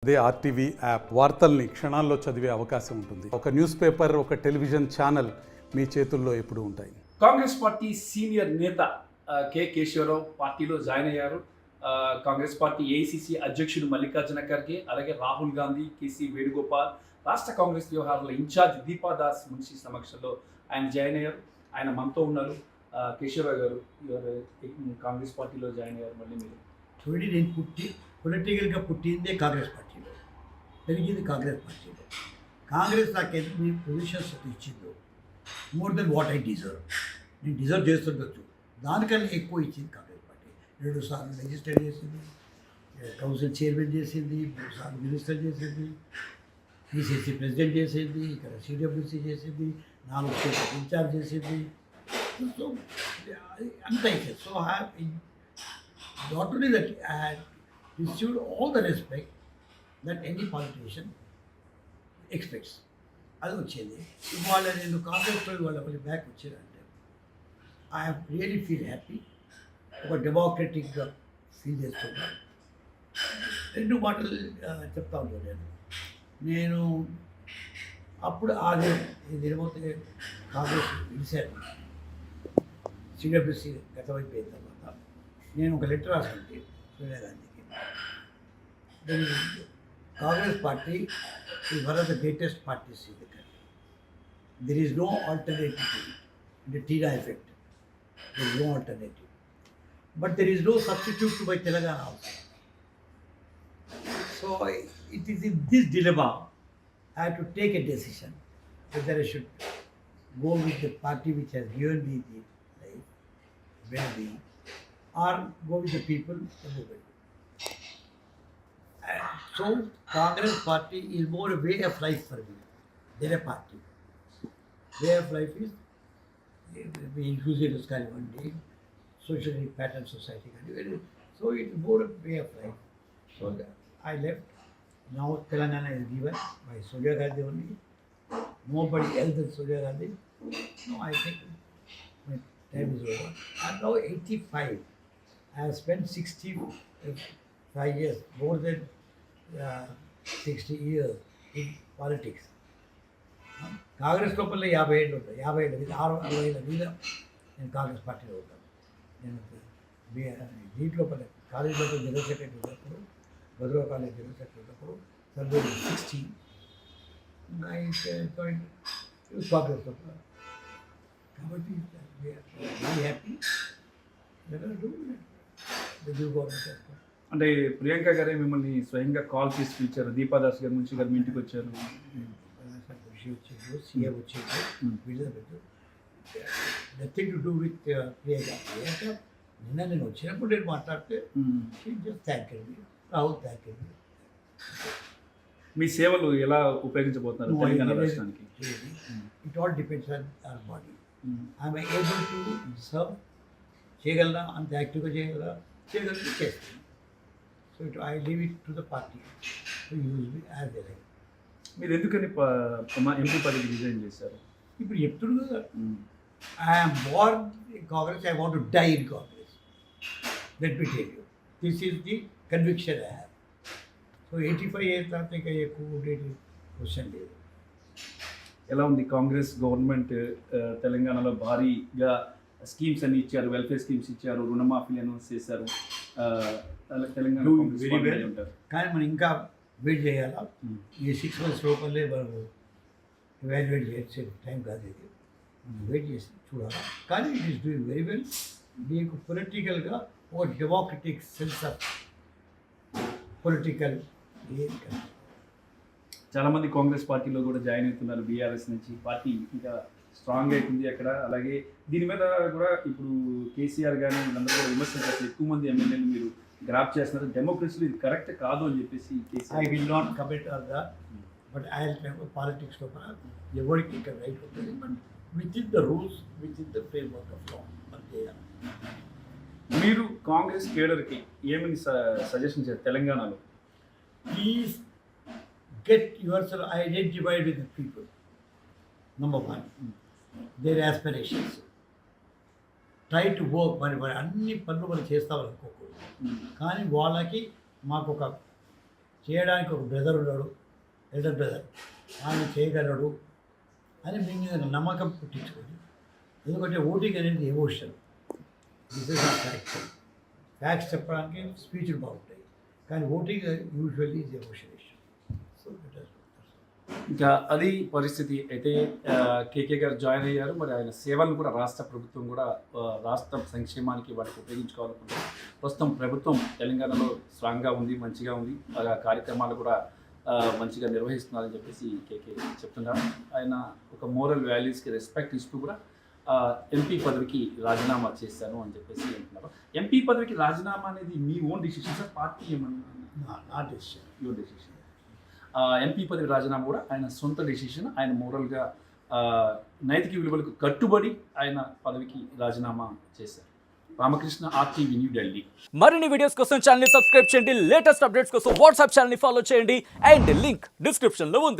అదే RTV app వార్తల్ని క్షణాల్లో చదివే అవకాశం ఉంటుంది. ఒక న్యూస్ పేపర్, ఒక టెలివిజన్ ఛానల్ మీ చేతుల్లో ఎప్పుడూ ఉంటాయి. కాంగ్రెస్ పార్టీ సీనియర్ నేత కె కేశవరావు పార్టీలో జాయిన్ అయ్యారు. కాంగ్రెస్ పార్టీ ఏఐసిసి అధ్యక్షుడు మల్లికార్జున ఖర్గే, అలాగే రాహుల్ గాంధీ, కేసీ వేణుగోపాల్, రాష్ట్ర కాంగ్రెస్ వ్యవహారాల ఇన్ఛార్జ్ దీపాదాస్ మున్షి సమక్షంలో ఆయన జాయిన్ అయ్యారు. ఆయన మనతో ఉన్నారు. కేశవరావు గారు, కాంగ్రెస్ పార్టీలో జాయిన్ అయ్యారు. మళ్ళీ మీరు చూడండి, నేను పొలిటికల్గా పుట్టిందే కాంగ్రెస్ పార్టీలో, పెరిగింది కాంగ్రెస్ పార్టీలో. కాంగ్రెస్ నాకు ఎన్ని పొజిషన్స్ ఇచ్చిందో more than what I deserve. నేను డిజర్వ్ చేస్తుండొచ్చు, దానికన్నా ఎక్కువ ఇచ్చింది కాంగ్రెస్ పార్టీ. 2 సార్లు లెజిస్లేట్ చేసింది, కౌన్సిల్ చైర్మన్ చేసింది, 3 సార్లు మినిస్టర్ చేసింది, పిసిసి ప్రెసిడెంట్ చేసింది, ఇక్కడ సిడబ్ల్యూసీ చేసింది, 4 స్టేట్ ఇన్ఛార్జ్ చేసింది. సో అంత అయితే so not only that, I had received all the respect that any politician expects. అది వచ్చింది. ఇవాళ నేను కాంగ్రెస్లో ఇవాళ మళ్ళీ బ్యాక్ వచ్చానంటే ఐ రియలీ ఫీల్ హ్యాపీ. ఒక డెమోక్రటిక్గా ఫీల్ చేస్తున్నాను. 2 మాటలు చెప్తా ఉంటాను. నేను అప్పుడు అది ఏమవుతే కాంగ్రెస్ పిలిచాను, సిడబ్ల్యూసీ గతమైపోయిన తర్వాత నేను ఒక లెటర్ రాసుకుంటే సోనియా గాంధీకి, Congress party is one of the greatest parties in the country. There is no alternative to it. The Tina effect. There is no alternative. But there is no substitute to my Telangana also. So it is in this dilemma I have to take a decision whether I should go with the party which has given me the life, well-being, or go with the people and the movement. So Congress party is more a way of life for me than a party. Way of life is we use it as kind of one day, socially pattern society kind of. So it's more a way of life. So I left. Now Telangana is given by Sonia Gandhi only. Nobody else than Sonia Gandhi. No, I think my time is over. I'm now 85. I have spent 65 years, more than 60 years in politics. Congress లోపల 50 ఏళ్ళు ఉంటాయి. 50 ఏళ్ళ మీద 60 ఏళ్ళ మీద నేను కాంగ్రెస్ పార్టీలో ఉంటాను. నేను దీంట్లో కాలేజ్ లోపల జనరల్ సెక్రటరీ ఉన్నప్పుడు, భద్రవ కాలేజ్ జనరల్ సెక్రటరీ ఉన్నప్పుడు February 16 కాంగ్రెస్ లోపల. కాబట్టి వెరీ హ్యాపీ గవర్నమెంట్. అంటే ప్రియాంక గారే మిమ్మల్ని స్వయంగా కాల్ చేసి పిలిచారు, దీపాదాస్ గారి నుంచి గారు మీ ఇంటికి వచ్చారు, వచ్చారు, సీఎం వచ్చారు, వీళ్ళ పెట్టారు. Nothing to do with Priyanka. Priyanka నిన్న నేను వచ్చినప్పుడు నేను మాట్లాడితే just thank you Rahul, thank you. మీ సేవలు ఎలా ఉపయోగించబోతున్నారు తెలంగాణ రాష్ట్రానికి? It all depends on our body. I'm able to serve, చేయగలరా, అంత యాక్టివ్గా చేయగలిగితే చేస్తాను. So I leave it to the party to use me as a life. మీరు ఎందుకని ఎంపీ పదవి రిజైన్ చేశారు? ఇప్పుడు చెప్తుడు కదా, I'm born in Congress, I want to die in Congress. Let me tell you, this is the conviction I have. So 85 years తర్వాత ఇంకా ఎక్కువ ఉండేది క్వశ్చన్ లేదు. ఎలా ఉంది కాంగ్రెస్ గవర్నమెంట్? తెలంగాణలో భారీగా స్కీమ్స్ అన్ని ఇచ్చారు, వెల్ఫేర్ స్కీమ్స్ ఇచ్చారు, రుణమాఫీలు అనౌన్స్ చేశారు. తెలంగాణ వెరీ వెల్ ఉంటారు, కానీ మనం ఇంకా వెయిట్ చేయాలా. ఈ 6 months లోపలే మనం ఎవాల్యుయేట్ చేసే టైం కాదు ఇది, వెయిట్ చేసి చూడాలి. కానీ it is doing very well. మీకు పొలిటికల్గా ఒక డెమోక్రటిక్ సెన్స్ ఆఫ్ పొలిటికల్ చాలామంది కాంగ్రెస్ పార్టీలో కూడా జాయిన్ అవుతున్నారు. బీఆర్ఎస్ నుంచి పార్టీ ఇంకా స్ట్రాంగ్ అవుతుంది అక్కడ. అలాగే దీని మీద కూడా ఇప్పుడు కేసీఆర్ కానీ వీళ్ళందరూ కూడా విమర్శలు చేస్తారు. ఎక్కువ మంది ఎమ్మెల్యేలు మీరు గ్రాప్ చేస్తున్నారు, డెమోక్రసీలో ఇది కరెక్ట్ కాదు అని చెప్పేసి. I will not comment on that, but I politics లోపల ఎవరికి ఇక్కడ రైట్ ఉంటుంది, but with in the rules, with in the framework of law మనం చేయాలి. మీరు కాంగ్రెస్ కేడర్కి ఏమని సజెషన్ చేస్తారు తెలంగాణలో? Please get yourself identified with the people. Number 1, their aspirations. Try to work. మరి అన్ని పనులు మనం చేస్తామనుకోకూడదు, కానీ వాళ్ళకి మాకు ఒక చేయడానికి ఒక బ్రదర్ ఉన్నాడు, ఎల్డర్ బ్రదర్, ఆయన చేయగలడు అని మీ మీద నమ్మకం పుట్టించుకొని, ఎందుకంటే ఓటింగ్ అనేది emotion, this is not facts. Facts చెప్పడానికి స్పీచ్లు బాగుంటాయి, కానీ voting usually is emotion issue. So ఇంకా అది పరిస్థితి అయితే కేకే గారు జాయిన్ అయ్యారు. మరి ఆయన సేవలను కూడా రాష్ట్ర ప్రభుత్వం కూడా రాష్ట్ర సంక్షేమానికి వాటికి ఉపయోగించుకోవాలనుకుంటున్నారు. ప్రస్తుతం ప్రభుత్వం తెలంగాణలో స్ట్రాంగ్గా ఉంది, మంచిగా ఉంది, ఆ కార్యక్రమాలు కూడా మంచిగా నిర్వహిస్తున్నారని చెప్పేసి కేకే చెప్తున్నారు. ఆయన ఒక మోరల్ వాల్యూస్కి రెస్పెక్ట్ ఇస్తూ కూడా ఎంపీ పదవికి రాజీనామా చేశాను అని చెప్పేసి అంటున్నారు. ఎంపీ పదవికి రాజీనామా అనేది మీ ఓన్ డిసిషన్ సార్, పార్టీ ఏమన్నా నా డెసిషన్. Your decision? ఎంపీ పదవి రాజీనామా కూడా ఆయన సొంత డెసిషన్. ఆయన మోరల్గా నైతిక విలువలకు కట్టుబడి ఆయన పదవికి రాజీనామా చేశారు. Ramakrishna, RTV, new Delhi. మరిన్ని వీడియోస్ కోసం ఛానల్ ని సబ్స్క్రైబ్ చేయండి. లేటెస్ట్ అప్డేట్స్ కోసం వాట్సాప్ ఛానల్ ని ఫాలో చేయండి అండ్ లింక్ డిస్క్రిప్షన్ లో ఉంది.